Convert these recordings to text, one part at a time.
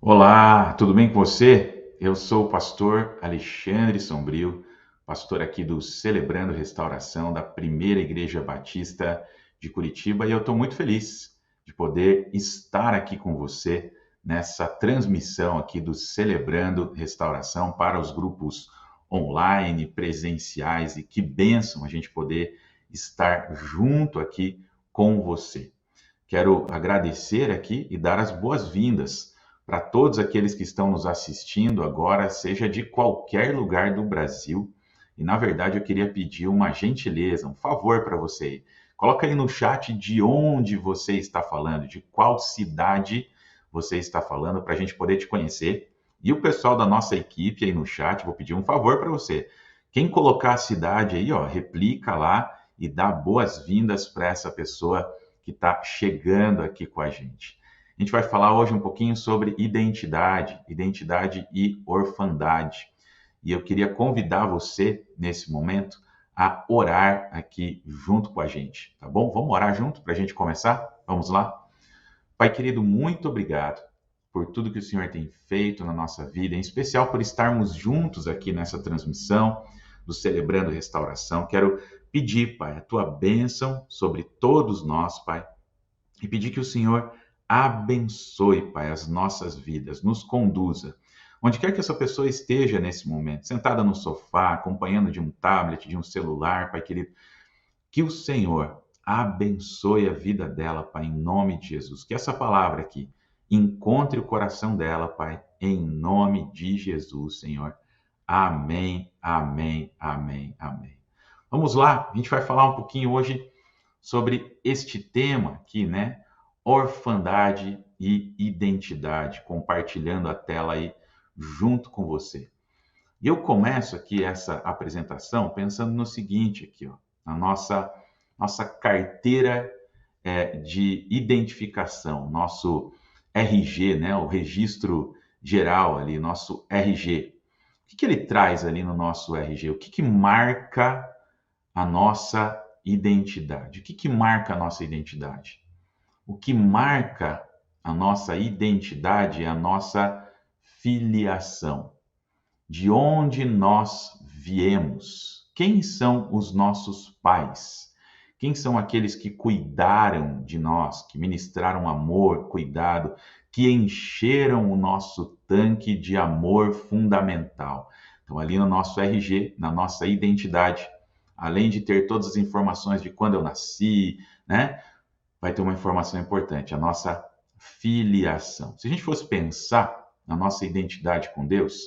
Olá, tudo bem com você? Eu sou o pastor Alexandre Sombrio, pastor aqui do Celebrando Restauração da Primeira Igreja Batista de Curitiba, e eu estou muito feliz de poder estar aqui com você nessa transmissão aqui do Celebrando Restauração para os grupos online, presenciais, e que bênção a gente poder estar junto aqui com você. Quero agradecer aqui e dar as boas-vindas para todos aqueles que estão nos assistindo agora, seja de qualquer lugar do Brasil. E na verdade eu queria pedir uma gentileza, um favor para você. Coloca aí no chat de onde você está falando, de qual cidade você está falando, para a gente poder te conhecer. E o pessoal da nossa equipe aí no chat, vou pedir um favor para você. Quem colocar a cidade aí, ó, replica lá e dá boas-vindas para essa pessoa que está chegando aqui com a gente. A gente vai falar hoje um pouquinho sobre identidade e orfandade. E eu queria convidar você, nesse momento, a orar aqui junto com a gente, tá bom? Vamos orar junto para a gente começar? Vamos lá? Pai querido, muito obrigado por tudo que o Senhor tem feito na nossa vida, em especial por estarmos juntos aqui nessa transmissão do Celebrando Restauração. Quero pedir, Pai, a tua bênção sobre todos nós, Pai, e pedir que o Senhor abençoe, Pai, as nossas vidas, nos conduza. Onde quer que essa pessoa esteja nesse momento, sentada no sofá, acompanhando de um tablet, de um celular, Pai querido, que o Senhor abençoe a vida dela, Pai, em nome de Jesus. Que essa palavra aqui encontre o coração dela, Pai, em nome de Jesus, Senhor. Amém, amém, amém, amém. Vamos lá, a gente vai falar um pouquinho hoje sobre este tema aqui, né? Orfandade e identidade, compartilhando a tela aí junto com você. E eu começo aqui essa apresentação pensando no seguinte aqui, ó, na nossa carteira de identificação, nosso RG, né? O registro geral ali, nosso RG. O que que ele traz ali no nosso RG? O que que marca a nossa identidade? O que que marca a nossa identidade? O que marca a nossa identidade é a nossa filiação. De onde nós viemos? Quem são os nossos pais? Quem são aqueles que cuidaram de nós, que ministraram amor, cuidado, que encheram o nosso tanque de amor fundamental? Então, ali no nosso RG, na nossa identidade, além de ter todas as informações de quando eu nasci, né? Vai ter uma informação importante, a nossa filiação. Se a gente fosse pensar na nossa identidade com Deus,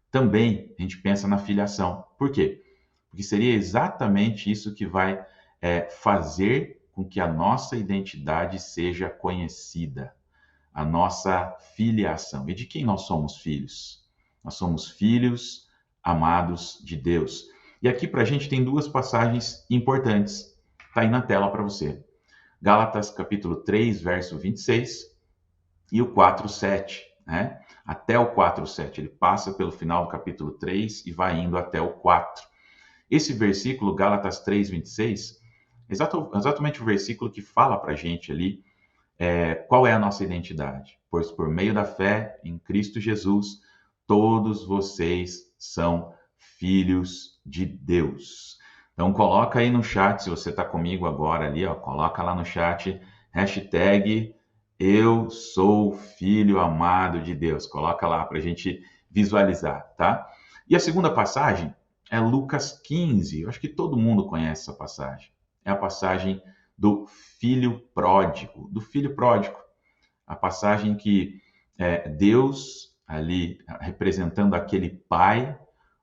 também a gente pensa na filiação. Por quê? Porque seria exatamente isso que vai fazer com que a nossa identidade seja conhecida, a nossa filiação. E de quem nós somos filhos? Nós somos filhos amados de Deus. E aqui para a gente tem duas passagens importantes. Está aí na tela para você. Gálatas capítulo 3, verso 26 e o 4:7, né? Até o 4:7, ele passa pelo final do capítulo 3 e vai indo até o 4. Esse versículo, Gálatas 3:26, exatamente o versículo que fala para a gente ali qual é a nossa identidade. Pois por meio da fé em Cristo Jesus, todos vocês são filhos de Deus. Então coloca aí no chat, se você está comigo agora ali, ó, coloca lá no chat, hashtag eu sou filho amado de Deus. Coloca lá para a gente visualizar, tá? E a segunda passagem é Lucas 15. Eu acho que todo mundo conhece essa passagem. É a passagem do filho pródigo, a passagem que Deus ali representando aquele pai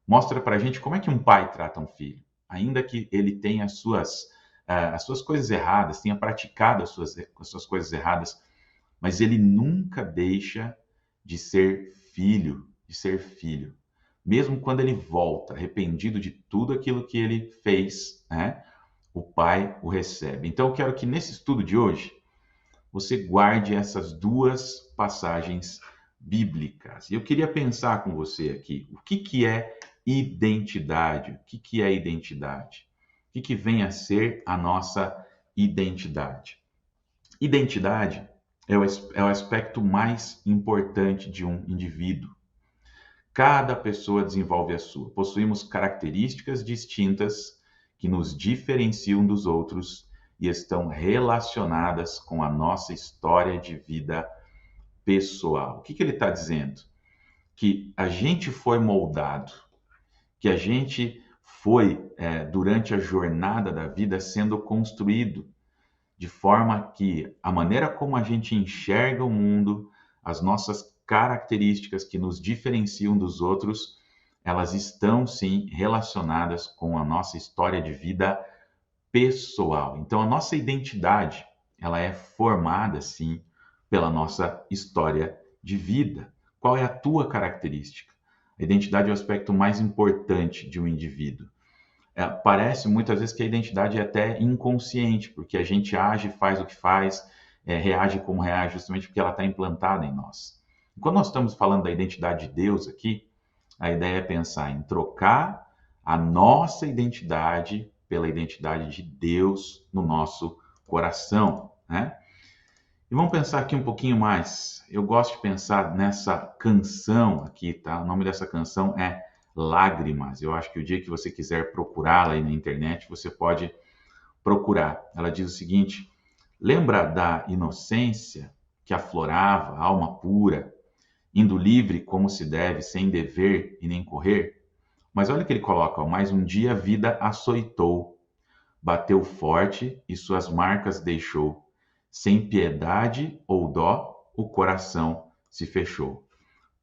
mostra para a gente como é que um pai trata um filho, ainda que ele tenha as suas coisas erradas, tenha praticado as suas coisas erradas, mas ele nunca deixa de ser filho, mesmo quando ele volta arrependido de tudo aquilo que ele fez, né? O pai o recebe. Então, eu quero que nesse estudo de hoje você guarde essas duas passagens bíblicas. E eu queria pensar com você aqui, o que que é identidade? O que que é identidade? O que que vem a ser a nossa identidade? Identidade é o aspecto mais importante de um indivíduo. Cada pessoa desenvolve a sua. Possuímos características distintas que nos diferenciam dos outros e estão relacionadas com a nossa história de vida pessoal. O que ele está dizendo? Que a gente foi moldado, que a gente foi, durante a jornada da vida, sendo construído de forma que a maneira como a gente enxerga o mundo, as nossas características que nos diferenciam dos outros, elas estão sim relacionadas com a nossa história de vida pessoal. Então a nossa identidade, ela é formada sim pela nossa história de vida. Qual é a tua característica? A identidade é o aspecto mais importante de um indivíduo. Parece muitas vezes que a identidade é até inconsciente, porque a gente age, faz o que faz, reage como reage, justamente porque ela está implantada em nós. E quando nós estamos falando da identidade de Deus aqui, a ideia é pensar em trocar a nossa identidade pela identidade de Deus no nosso coração, né? E vamos pensar aqui um pouquinho mais. Eu gosto de pensar nessa canção aqui, tá? O nome dessa canção é Lágrimas. Eu acho que o dia que você quiser procurá-la aí na internet, você pode procurar. Ela diz o seguinte: lembra da inocência que aflorava a alma pura, indo livre como se deve, sem dever e nem correr? Mas olha o que ele coloca, ó, mais um dia a vida açoitou, bateu forte e suas marcas deixou. Sem piedade ou dó, o coração se fechou.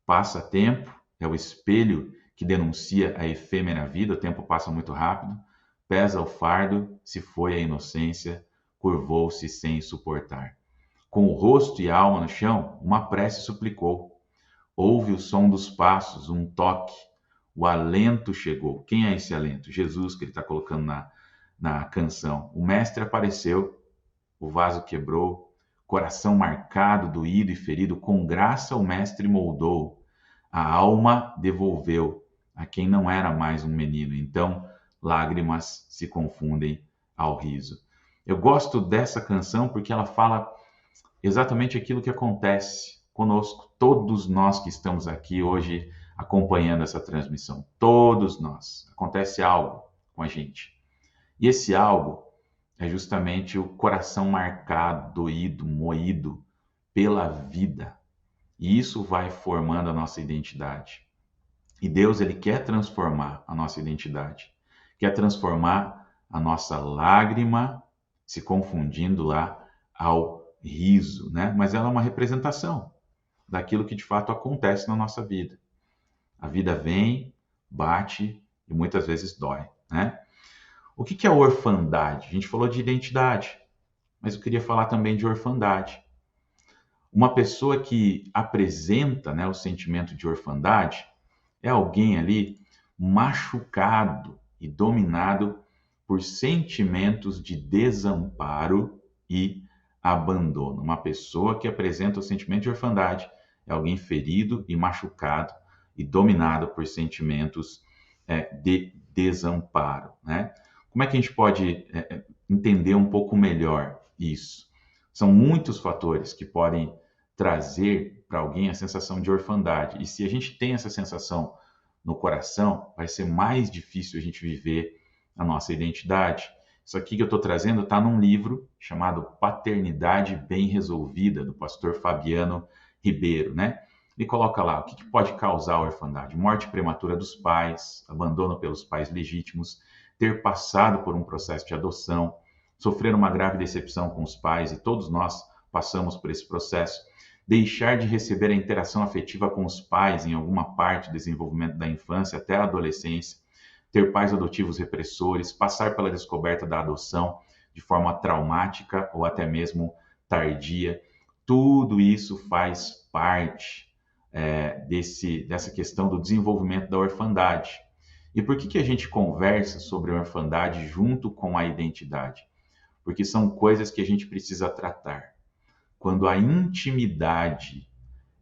Passa tempo, é o espelho que denuncia a efêmera vida, o tempo passa muito rápido. Pesa o fardo, se foi a inocência, curvou-se sem suportar. Com o rosto e a alma no chão, uma prece suplicou. Ouve o som dos passos, um toque. O alento chegou. Quem é esse alento? Jesus, que ele está colocando na canção. O mestre apareceu, o vaso quebrou, coração marcado, doído e ferido, com graça o mestre moldou, a alma devolveu a quem não era mais um menino. Então, lágrimas se confundem ao riso. Eu gosto dessa canção porque ela fala exatamente aquilo que acontece conosco, todos nós que estamos aqui hoje acompanhando essa transmissão, todos nós. Acontece algo com a gente. E esse algo é justamente o coração marcado, doído, moído pela vida. E isso vai formando a nossa identidade. E Deus, ele quer transformar a nossa identidade. Quer transformar a nossa lágrima, se confundindo lá, ao riso, né? Mas ela é uma representação daquilo que de fato acontece na nossa vida. A vida vem, bate e muitas vezes dói, né? O que é orfandade? A gente falou de identidade, mas eu queria falar também de orfandade. Uma pessoa que apresenta, né, o sentimento de orfandade é alguém ali machucado e dominado por sentimentos de desamparo e abandono. Uma pessoa que apresenta o sentimento de orfandade é alguém ferido e machucado e dominado por sentimentos de desamparo, né? Como é que a gente pode entender um pouco melhor isso? São muitos fatores que podem trazer para alguém a sensação de orfandade. E se a gente tem essa sensação no coração, vai ser mais difícil a gente viver a nossa identidade. Isso aqui que eu estou trazendo está num livro chamado Paternidade Bem Resolvida, do pastor Fabiano Ribeiro, né? Ele coloca lá o que pode causar a orfandade: morte prematura dos pais, abandono pelos pais legítimos, ter passado por um processo de adoção, sofrer uma grave decepção com os pais, e todos nós passamos por esse processo, deixar de receber a interação afetiva com os pais em alguma parte do desenvolvimento da infância até a adolescência, ter pais adotivos repressores, passar pela descoberta da adoção de forma traumática ou até mesmo tardia. Tudo isso faz parte dessa questão do desenvolvimento da orfandade. E por que a gente conversa sobre a orfandade junto com a identidade? Porque são coisas que a gente precisa tratar. Quando a intimidade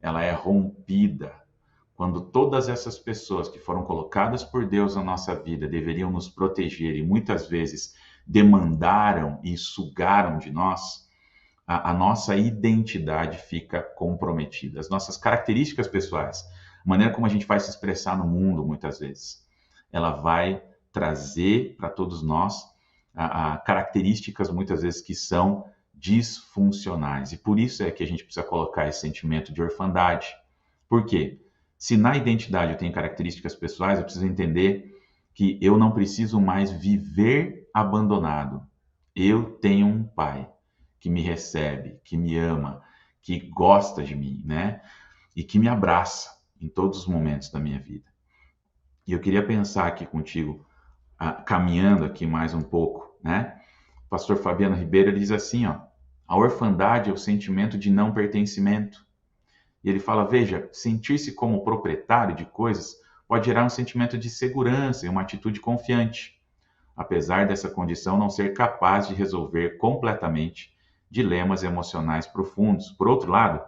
ela é rompida, quando todas essas pessoas que foram colocadas por Deus na nossa vida deveriam nos proteger e muitas vezes demandaram e sugaram de nós, a nossa identidade fica comprometida. As nossas características pessoais, a maneira como a gente vai se expressar no mundo, muitas vezes, ela vai trazer para todos nós características, muitas vezes, que são disfuncionais. E por isso é que a gente precisa colocar esse sentimento de orfandade. Por quê? Se na identidade eu tenho características pessoais, eu preciso entender que eu não preciso mais viver abandonado. Eu tenho um pai que me recebe, que me ama, que gosta de mim, né? E que me abraça em todos os momentos da minha vida. E eu queria pensar aqui contigo, caminhando aqui mais um pouco, né? O pastor Fabiano Ribeiro ele diz assim, ó, a orfandade é o sentimento de não pertencimento. E ele fala, veja, sentir-se como proprietário de coisas pode gerar um sentimento de segurança e uma atitude confiante, apesar dessa condição não ser capaz de resolver completamente dilemas emocionais profundos. Por outro lado,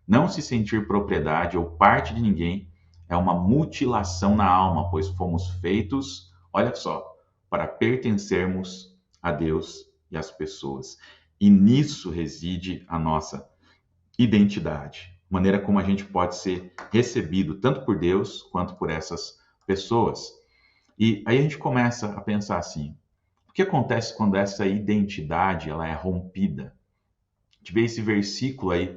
não se sentir propriedade ou parte de ninguém é uma mutilação na alma, pois fomos feitos, olha só, para pertencermos a Deus e às pessoas. E nisso reside a nossa identidade, maneira como a gente pode ser recebido tanto por Deus quanto por essas pessoas. E aí a gente começa a pensar assim, o que acontece quando essa identidade ela é rompida? A gente vê esse versículo aí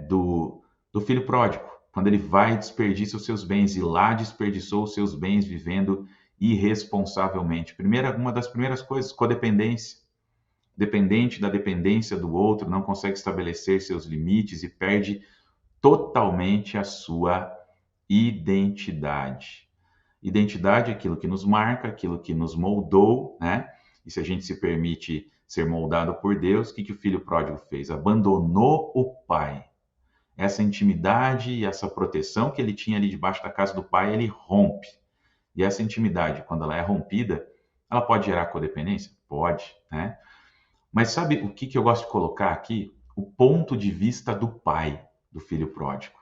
do filho pródigo, quando ele vai e desperdiça os seus bens, e lá desperdiçou os seus bens vivendo irresponsavelmente. Uma das primeiras coisas, codependência. Dependente da dependência do outro, não consegue estabelecer seus limites e perde totalmente a sua identidade. Identidade é aquilo que nos marca, aquilo que nos moldou, né? E se a gente se permite ser moldado por Deus, o que o filho pródigo fez? Abandonou o pai. Essa intimidade e essa proteção que ele tinha ali debaixo da casa do pai, ele rompe. E essa intimidade, quando ela é rompida, ela pode gerar codependência? Pode, né? Mas sabe o que eu gosto de colocar aqui? O ponto de vista do pai do filho pródigo.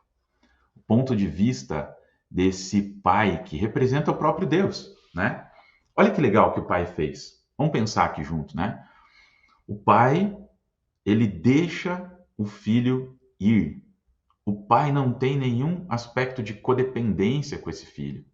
O ponto de vista desse pai que representa o próprio Deus, né? Olha que legal que o pai fez. Vamos pensar aqui junto, né? O pai, ele deixa o filho ir. O pai não tem nenhum aspecto de codependência com esse filho.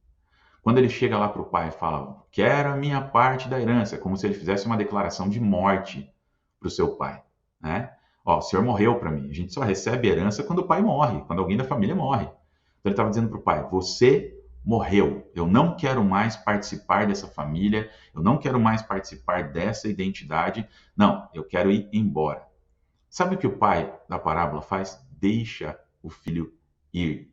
Quando ele chega lá para o pai e fala, quero a minha parte da herança, é como se ele fizesse uma declaração de morte para o seu pai, né? Ó, o senhor morreu para mim. A gente só recebe herança quando o pai morre, quando alguém da família morre. Então ele estava dizendo para o pai, você morreu. Eu não quero mais participar dessa família, eu não quero mais participar dessa identidade. Não, eu quero ir embora. Sabe o que o pai da parábola faz? Deixa o filho ir.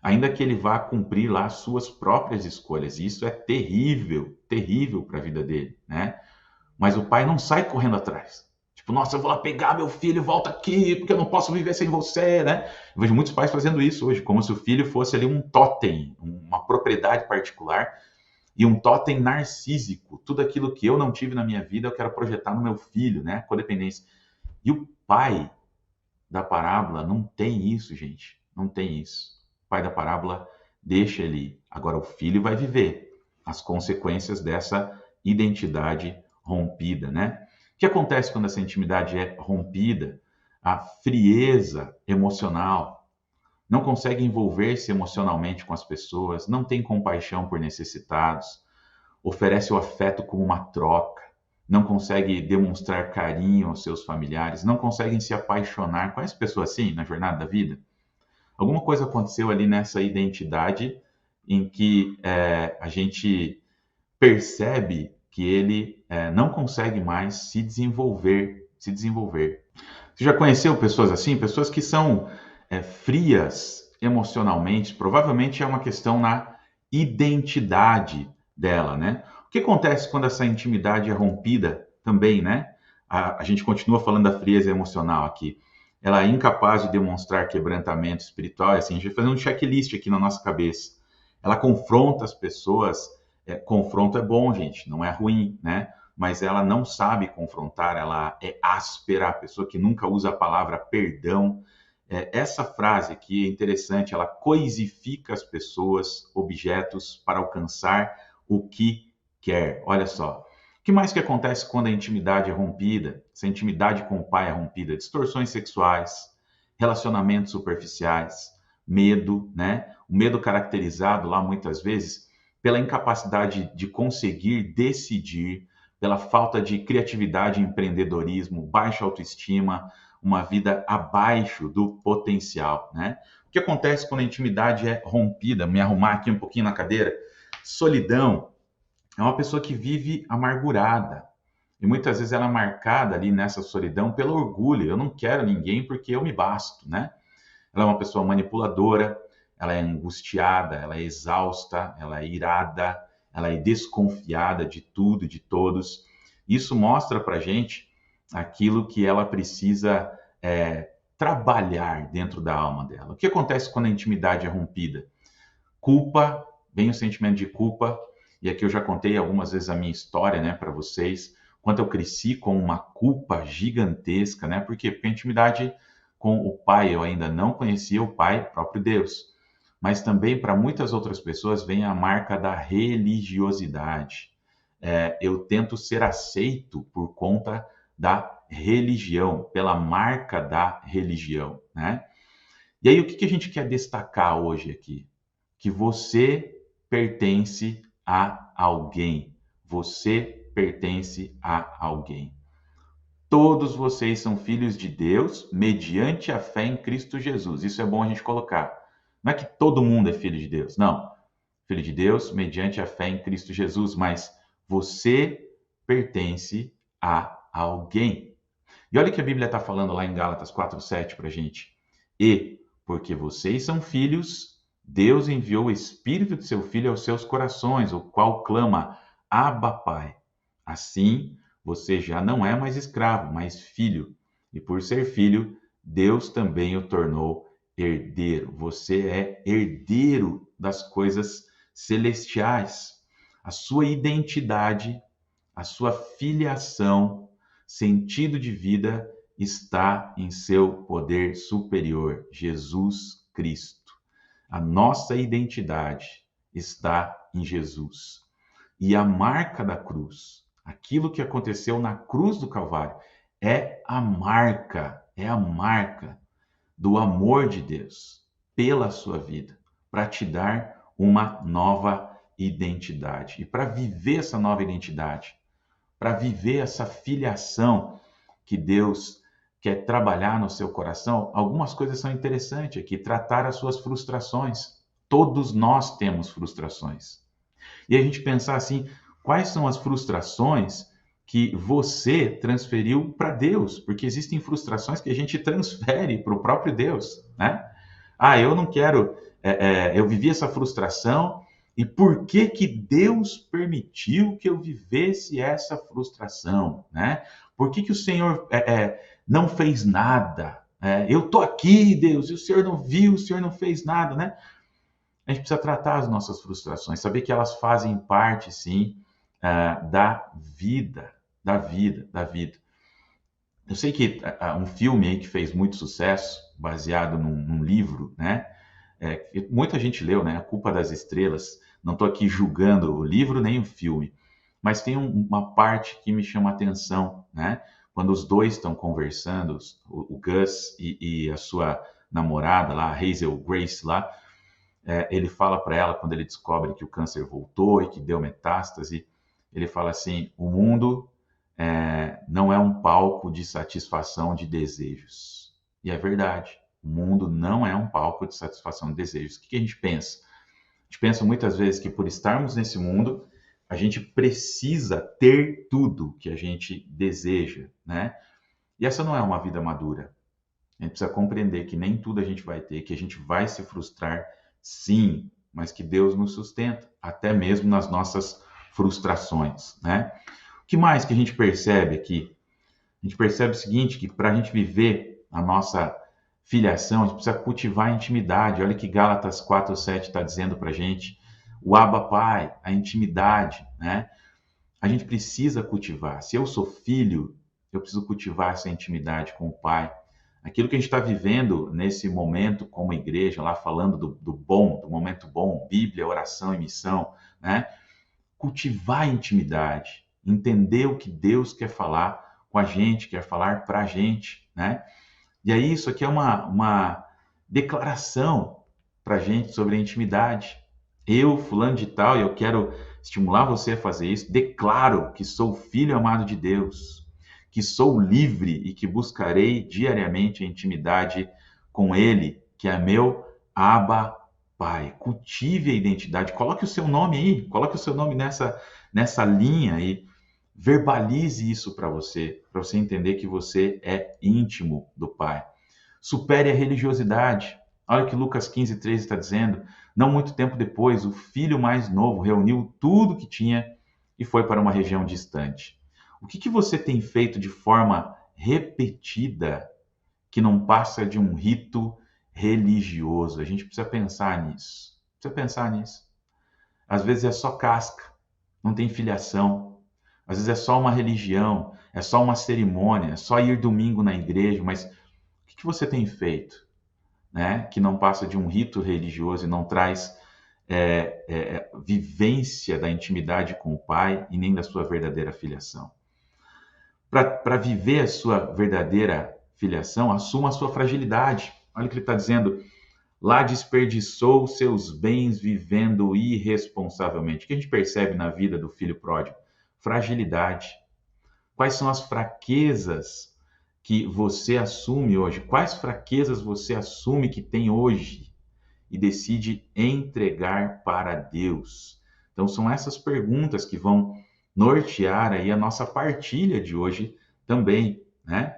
Ainda que ele vá cumprir lá suas próprias escolhas. E isso é terrível, terrível para a vida dele, né? Mas o pai não sai correndo atrás. Tipo, nossa, eu vou lá pegar meu filho, volta aqui, porque eu não posso viver sem você, né? Eu vejo muitos pais fazendo isso hoje, como se o filho fosse ali um totem, uma propriedade particular e um totem narcísico. Tudo aquilo que eu não tive na minha vida, eu quero projetar no meu filho, né? Codependência. E o pai da parábola não tem isso, gente. Não tem isso. O pai da parábola deixa ele ir. Agora o filho vai viver as consequências dessa identidade rompida, né? O que acontece quando essa intimidade é rompida? A frieza emocional, não consegue envolver-se emocionalmente com as pessoas, não tem compaixão por necessitados, oferece o afeto como uma troca, não consegue demonstrar carinho aos seus familiares, não conseguem se apaixonar. Conhece pessoas assim na jornada da vida? Alguma coisa aconteceu ali nessa identidade em que a gente percebe que ele não consegue mais se desenvolver, se desenvolver. Você já conheceu pessoas assim? Pessoas que são frias emocionalmente, provavelmente é uma questão na identidade dela, né? O que acontece quando essa intimidade é rompida também, né? A gente continua falando da frieza emocional aqui. Ela é incapaz de demonstrar quebrantamento espiritual, assim, a gente vai fazer um checklist aqui na nossa cabeça. Ela confronta as pessoas, confronto é bom, gente, não é ruim, né? Mas ela não sabe confrontar, ela é áspera, a pessoa que nunca usa a palavra perdão. Essa frase aqui é interessante, ela coisifica as pessoas, objetos, para alcançar o que quer. Olha só, o que mais que acontece quando a intimidade é rompida? Se a intimidade com o pai é rompida? Distorções sexuais, relacionamentos superficiais, medo, né? O medo caracterizado lá muitas vezes pela incapacidade de conseguir decidir, pela falta de criatividade e empreendedorismo, baixa autoestima, uma vida abaixo do potencial, né? O que acontece quando a intimidade é rompida? Me arrumar aqui um pouquinho na cadeira. Solidão é uma pessoa que vive amargurada. E muitas vezes ela é marcada ali nessa solidão pelo orgulho. Eu não quero ninguém porque eu me basto, né? Ela é uma pessoa manipuladora, ela é angustiada, ela é exausta, ela é irada, ela é desconfiada de tudo e de todos. Isso mostra para gente aquilo que ela precisa trabalhar dentro da alma dela. O que acontece quando a intimidade é rompida? Culpa, vem o sentimento de culpa, e aqui eu já contei algumas vezes a minha história, né, para vocês, quanto eu cresci com uma culpa gigantesca, né? Por quê? Porque a intimidade com o Pai, eu ainda não conhecia o Pai, próprio Deus. Mas também para muitas outras pessoas vem a marca da religiosidade. Eu tento ser aceito por conta da religião, pela marca da religião, né? E aí o que a gente quer destacar hoje aqui? Que você pertence a alguém. Você pertence a alguém. Todos vocês são filhos de Deus mediante a fé em Cristo Jesus. Isso é bom a gente colocar. Não é que todo mundo é filho de Deus, não. Filho de Deus mediante a fé em Cristo Jesus, mas você pertence a alguém. E olha o que a Bíblia está falando lá em Gálatas 4:7 para a gente. E, porque vocês são filhos, Deus enviou o Espírito de seu Filho aos seus corações, o qual clama, Abba, Pai. Assim, você já não é mais escravo, mas filho. E por ser filho, Deus também o tornou herdeiro. Você é herdeiro das coisas celestiais. A sua identidade, a sua filiação, sentido de vida está em seu poder superior, Jesus Cristo. A nossa identidade está em Jesus. E a marca da cruz, aquilo que aconteceu na cruz do Calvário, é a marca do amor de Deus pela sua vida, para te dar uma nova identidade. E para viver essa nova identidade, para viver essa filiação que Deus quer trabalhar no seu coração, algumas coisas são interessantes aqui. Tratar as suas frustrações. Todos nós temos frustrações. E a gente pensar assim, quais são as frustrações que você transferiu para Deus? Porque existem frustrações que a gente transfere para o próprio Deus, né? Ah, eu não quero, eu vivi essa frustração e por que que Deus permitiu que eu vivesse essa frustração, né? Por que que o Senhor não fez nada? Eu tô aqui, Deus, e o Senhor não viu, o Senhor não fez nada, né? A gente precisa tratar as nossas frustrações, saber que elas fazem parte, sim, da vida, da vida, da vida. Eu sei que um filme aí que fez muito sucesso, baseado num livro, né? Que muita gente leu, né? A Culpa das Estrelas. Não estou aqui julgando o livro nem o filme, mas tem uma parte que me chama a atenção, né? Quando os dois estão conversando, o Gus e a sua namorada lá, a Hazel Grace lá, ele fala para ela, quando ele descobre que o câncer voltou e que deu metástase, ele fala assim: o mundo não é um palco de satisfação de desejos. E é verdade, o mundo não é um palco de satisfação de desejos. O que a gente pensa? A gente pensa muitas vezes que por estarmos nesse mundo, a gente precisa ter tudo que a gente deseja, né? E essa não é uma vida madura. A gente precisa compreender que nem tudo a gente vai ter, que a gente vai se frustrar, sim, mas que Deus nos sustenta, até mesmo nas nossas frustrações, né? O que mais que a gente percebe aqui? A gente percebe o seguinte, que para a gente viver a nossa filiação, a gente precisa cultivar a intimidade. Olha que Gálatas 4:7 está dizendo para a gente, o Abba Pai, a intimidade, né? A gente precisa cultivar. Se eu sou filho, eu preciso cultivar essa intimidade com o Pai. Aquilo que a gente está vivendo nesse momento como igreja, lá falando do bom, do momento bom, Bíblia, oração e missão, né? Cultivar a intimidade. entender o que Deus quer falar com a gente, quer falar para a gente, né? E aí isso aqui é uma declaração para a gente sobre a intimidade. Eu, fulano de tal, e eu quero estimular você a fazer isso, declaro que sou filho amado de Deus, que sou livre e que buscarei diariamente a intimidade com Ele, que é meu Abba Pai. Cultive a identidade, coloque o seu nome aí, coloque o seu nome nessa linha aí, verbalize isso para você entender que você é íntimo do Pai. Supere a religiosidade. Olha o que Lucas 15:13 está dizendo. Não muito tempo depois, o filho mais novo reuniu tudo que tinha e foi para uma região distante. O que você tem feito de forma repetida que não passa de um rito religioso? A gente precisa pensar nisso. Precisa pensar nisso. Às vezes é só casca, não tem filiação. Às vezes é só uma religião, é só uma cerimônia, é só ir domingo na igreja, mas o que você tem feito, né? Que não passa de um rito religioso e não traz vivência da intimidade com o Pai e nem da sua verdadeira filiação. Para viver a sua verdadeira filiação, assuma a sua fragilidade. Olha o que ele está dizendo. Lá desperdiçou seus bens vivendo irresponsavelmente. O que a gente percebe na vida do filho pródigo? Fragilidade. Quais são as fraquezas que você assume hoje? Quais fraquezas você assume que tem hoje e decide entregar para Deus? Então são essas perguntas que vão nortear aí a nossa partilha de hoje também, né?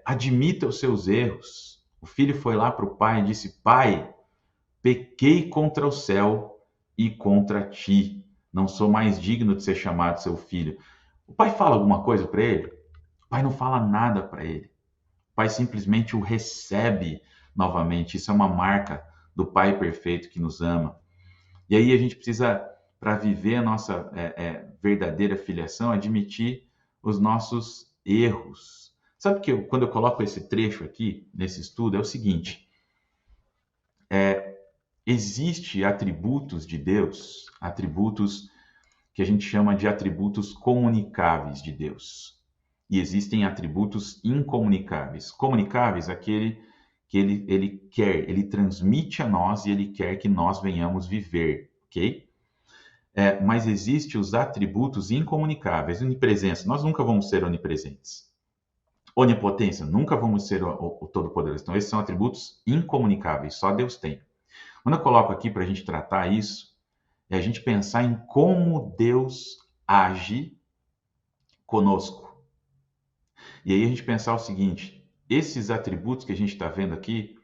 Admita os seus erros. O filho foi lá para o pai e disse: Pai, pequei contra o céu e contra ti. Não sou mais digno de ser chamado seu filho. O pai fala alguma coisa para ele? O pai não fala nada para ele. O pai simplesmente o recebe novamente. Isso é uma marca do pai perfeito que nos ama. E aí a gente precisa, para viver a nossa verdadeira filiação, admitir os nossos erros. Sabe que quando eu coloco esse trecho aqui, nesse estudo, é o seguinte. Existem atributos de Deus, atributos que a gente chama de atributos comunicáveis de Deus. E existem atributos incomunicáveis. Comunicáveis, aquele que ele quer, ele transmite a nós e ele quer que nós venhamos viver, ok? Mas existem os atributos incomunicáveis. Onipresença, nós nunca vamos ser onipresentes. Onipotência, nunca vamos ser o Todo-Poderoso. Então, esses são atributos incomunicáveis, só Deus tem. Quando eu coloco aqui para a gente tratar isso, é a gente pensar em como Deus age conosco. E aí a gente pensar o seguinte: esses atributos que a gente está vendo aqui,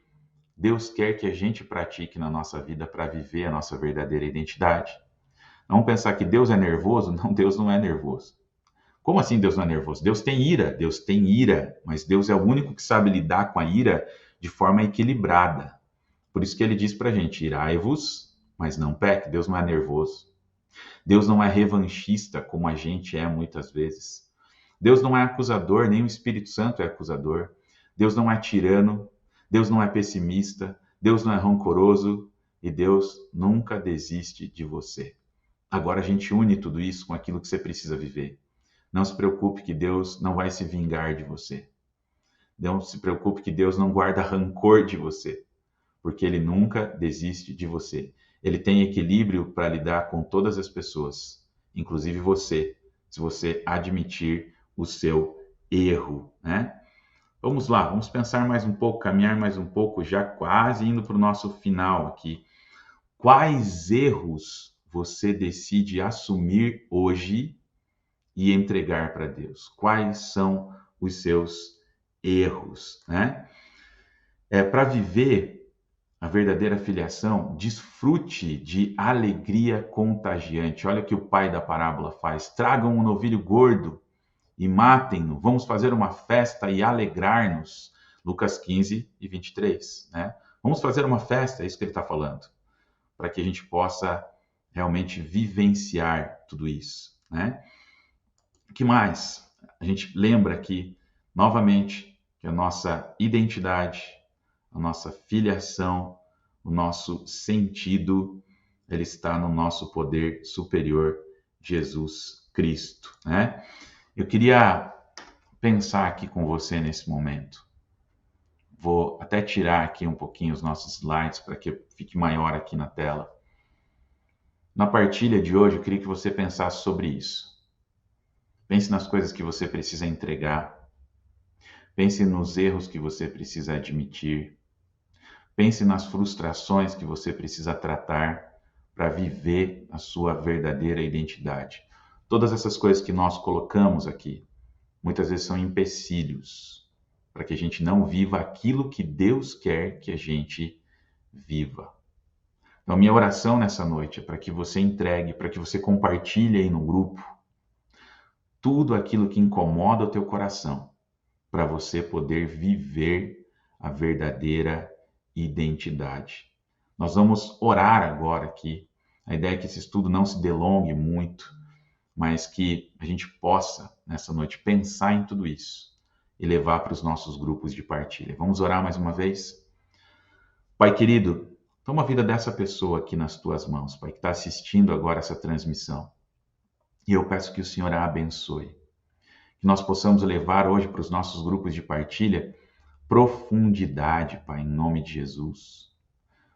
Deus quer que a gente pratique na nossa vida para viver a nossa verdadeira identidade. Não pensar que Deus é nervoso. Não, Deus não é nervoso. Como assim Deus não é nervoso? Deus tem ira, mas Deus é o único que sabe lidar com a ira de forma equilibrada. Por isso que ele diz para a gente: irai-vos, mas não peque. Deus não é nervoso. Deus não é revanchista, como a gente é muitas vezes. Deus não é acusador, nem o Espírito Santo é acusador. Deus não é tirano, Deus não é pessimista, Deus não é rancoroso e Deus nunca desiste de você. Agora a gente une tudo isso com aquilo que você precisa viver. Não se preocupe que Deus não vai se vingar de você. Não se preocupe que Deus não guarda rancor de você, porque Ele nunca desiste de você. Ele tem equilíbrio para lidar com todas as pessoas, inclusive você, se você admitir o seu erro, né? Vamos lá, vamos pensar mais um pouco, caminhar mais um pouco, já quase indo para o nosso final aqui. Quais erros você decide assumir hoje e entregar para Deus? Quais são os seus erros, né? Para viver a verdadeira filiação, desfrute de alegria contagiante. Olha o que o pai da parábola faz. Tragam um novilho gordo e matem-no. Vamos fazer uma festa e alegrar-nos. Lucas 15:23, né? Vamos fazer uma festa, é isso que ele está falando, para que a gente possa realmente vivenciar tudo isso, né? O que mais? A gente lembra aqui, novamente, que a nossa identidade, a nossa filiação, o nosso sentido, ele está no nosso poder superior, Jesus Cristo, né? Eu queria pensar aqui com você nesse momento. Vou até tirar aqui um pouquinho os nossos slides para que fique maior aqui na tela. Na partilha de hoje, eu queria que você pensasse sobre isso. Pense nas coisas que você precisa entregar. Pense nos erros que você precisa admitir. Pense nas frustrações que você precisa tratar para viver a sua verdadeira identidade. Todas essas coisas que nós colocamos aqui, muitas vezes são empecilhos para que a gente não viva aquilo que Deus quer que a gente viva. Então, minha oração nessa noite é para que você entregue, para que você compartilhe aí no grupo tudo aquilo que incomoda o teu coração, para você poder viver a verdadeira identidade. Nós vamos orar agora aqui. A ideia é que esse estudo não se delongue muito, mas que a gente possa, nessa noite, pensar em tudo isso e levar para os nossos grupos de partilha. Vamos orar mais uma vez? Pai querido, toma a vida dessa pessoa aqui nas tuas mãos, Pai, que está assistindo agora essa transmissão. E eu peço que o Senhor a abençoe. Que nós possamos levar hoje para os nossos grupos de partilha profundidade, Pai, em nome de Jesus.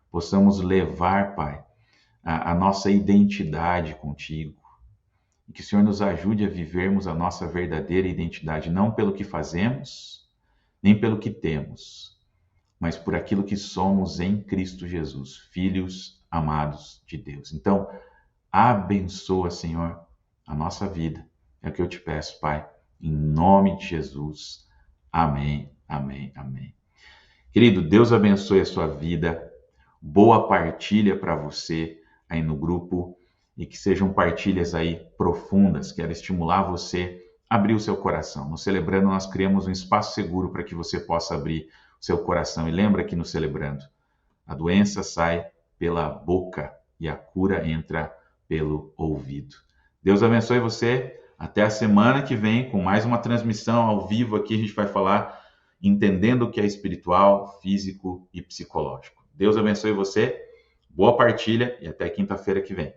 Possamos levar, Pai, a nossa identidade contigo. E que o Senhor nos ajude a vivermos a nossa verdadeira identidade, não pelo que fazemos, nem pelo que temos, mas por aquilo que somos em Cristo Jesus, filhos amados de Deus. Então, abençoa, Senhor, a nossa vida. É o que eu te peço, Pai, em nome de Jesus. Amém, amém, amém. Querido, Deus abençoe a sua vida. Boa partilha para você aí no grupo e que sejam partilhas aí profundas. Quero estimular você a abrir o seu coração. No Celebrando, nós criamos um espaço seguro para que você possa abrir o seu coração. E lembra que no Celebrando, a doença sai pela boca e a cura entra pelo ouvido. Deus abençoe você. Até a semana que vem com mais uma transmissão ao vivo aqui. A gente vai falar entendendo o que é espiritual, físico e psicológico. Deus abençoe você. Boa partilha e até quinta-feira que vem.